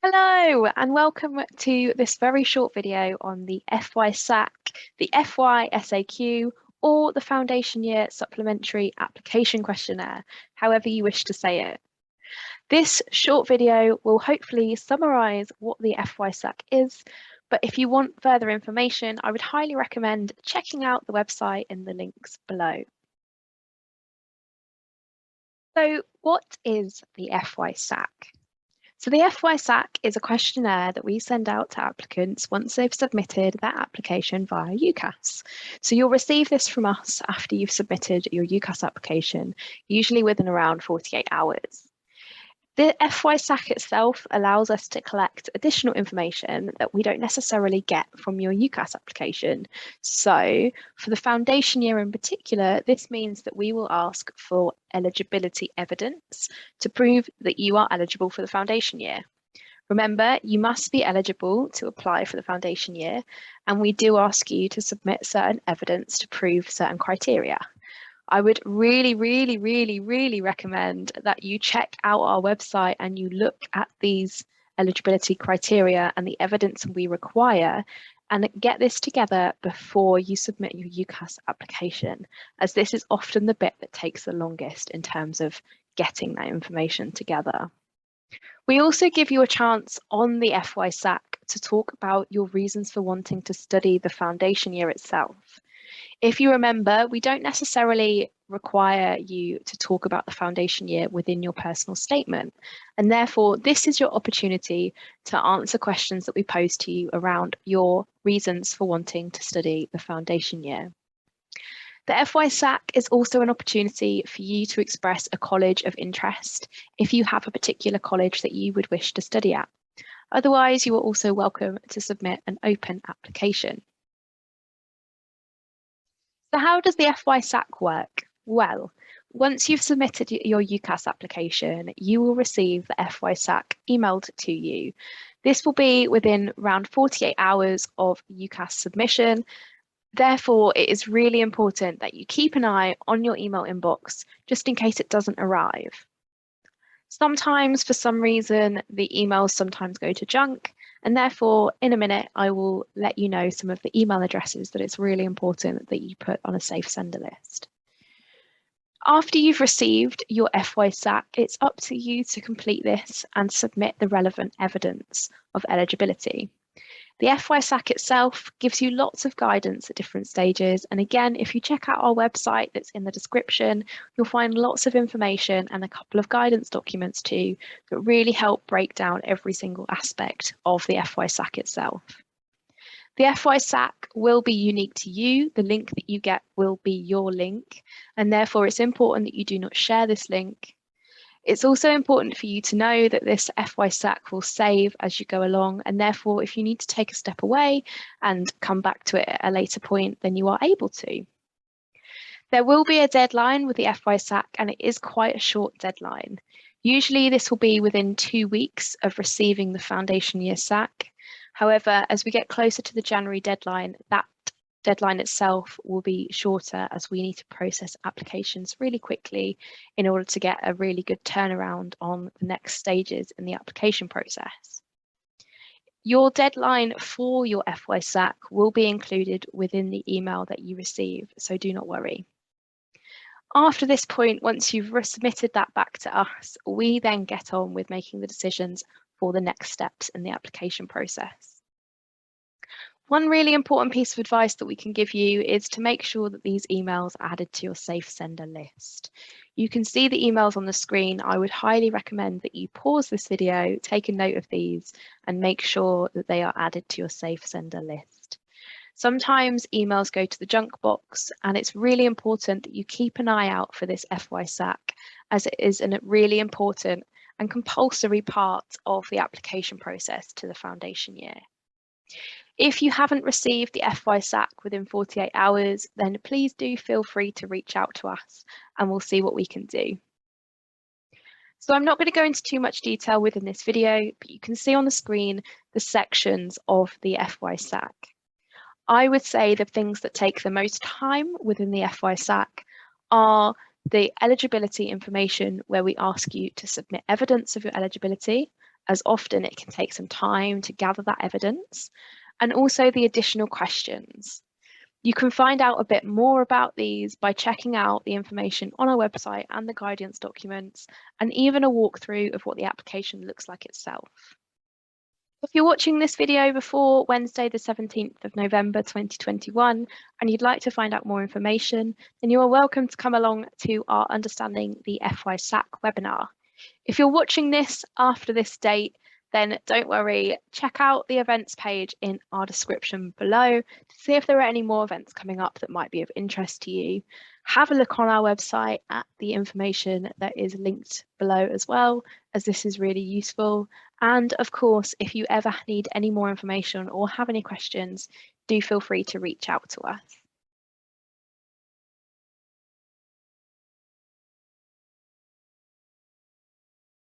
Hello and welcome to this very short video on the FY-SAC, the FY SAQ, or the Foundation Year Supplementary Application Questionnaire, however you wish to say it. This short video will hopefully summarise what the FY-SAC is, but if you want further information, I would highly recommend checking out the website in the links below. So what is the FY-SAC? So the FY-SAC is a questionnaire that we send out to applicants once they've submitted their application via UCAS. So you'll receive this from us after you've submitted your UCAS application, usually within around 48 hours. The FY-SAC itself allows us to collect additional information that we don't necessarily get from your UCAS application. So for the foundation year in particular, this means that we will ask for eligibility evidence to prove that you are eligible for the foundation year. Remember, you must be eligible to apply for the foundation year, and we do ask you to submit certain evidence to prove certain criteria. I would really recommend that you check out our website and you look at these eligibility criteria and the evidence we require and get this together before you submit your UCAS application, as this is often the bit that takes the longest in terms of getting that information together. We also give you a chance on the FY-SAC to talk about your reasons for wanting to study the foundation year itself. If you remember, we don't necessarily require you to talk about the foundation year within your personal statement, and therefore this is your opportunity to answer questions that we pose to you around your reasons for wanting to study the foundation year. The FY-SAC is also an opportunity for you to express a college of interest if you have a particular college that you would wish to study at. Otherwise, you are also welcome to submit an open application. So how does the FY-SAC work? Well, once you've submitted your UCAS application, you will receive the FY-SAC emailed to you. This will be within around 48 hours of UCAS submission. Therefore, it is really important that you keep an eye on your email inbox just in case it doesn't arrive. Sometimes, for some reason, the emails sometimes go to junk, and therefore, in a minute, I will let you know some of the email addresses that it's really important that you put on a safe sender list. After you've received your FY-SAC, it's up to you to complete this and submit the relevant evidence of eligibility. The FY-SAC itself gives you lots of guidance at different stages, and again, if you check out our website that's in the description, you'll find lots of information and a couple of guidance documents too that really help break down every single aspect of the FY-SAC itself. The FY-SAC will be unique to you. The link that you get will be your link, and therefore it's important that you do not share this link. It's also important for you to know that this FY-SAC will save as you go along, and therefore if you need to take a step away and come back to it at a later point, then you are able to. There will be a deadline with the FY-SAC, and it is quite a short deadline. Usually this will be within 2 weeks of receiving the foundation year SAC. However, as we get closer to the January deadline, that deadline itself will be shorter as we need to process applications really quickly in order to get a really good turnaround on the next stages in the application process. Your deadline for your FY-SAC will be included within the email that you receive, so do not worry. After this point, once you've submitted that back to us, we then get on with making the decisions for the next steps in the application process. One really important piece of advice that we can give you is to make sure that these emails are added to your safe sender list. You can see the emails on the screen. I would highly recommend that you pause this video, take a note of these, and make sure that they are added to your safe sender list. Sometimes emails go to the junk box, and it's really important that you keep an eye out for this FY-SAC, as it is a really important and compulsory part of the application process to the foundation year. If you haven't received the FY-SAC within 48 hours, then please do feel free to reach out to us and we'll see what we can do. So I'm not going to go into too much detail within this video, but you can see on the screen the sections of the FY-SAC. I would say the things that take the most time within the FY-SAC are the eligibility information, where we ask you to submit evidence of your eligibility, as often it can take some time to gather that evidence, and also the additional questions. You can find out a bit more about these by checking out the information on our website and the guidance documents, and even a walkthrough of what the application looks like itself. If you're watching this video before Wednesday the 17th of November 2021 and you'd like to find out more information, then you are welcome to come along to our Understanding the FY SAC webinar. If you're watching this after this date, then don't worry, check out the events page in our description below to see if there are any more events coming up that might be of interest to you. Have a look on our website at the information that is linked below as well, as this is really useful. And of course, if you ever need any more information or have any questions, do feel free to reach out to us.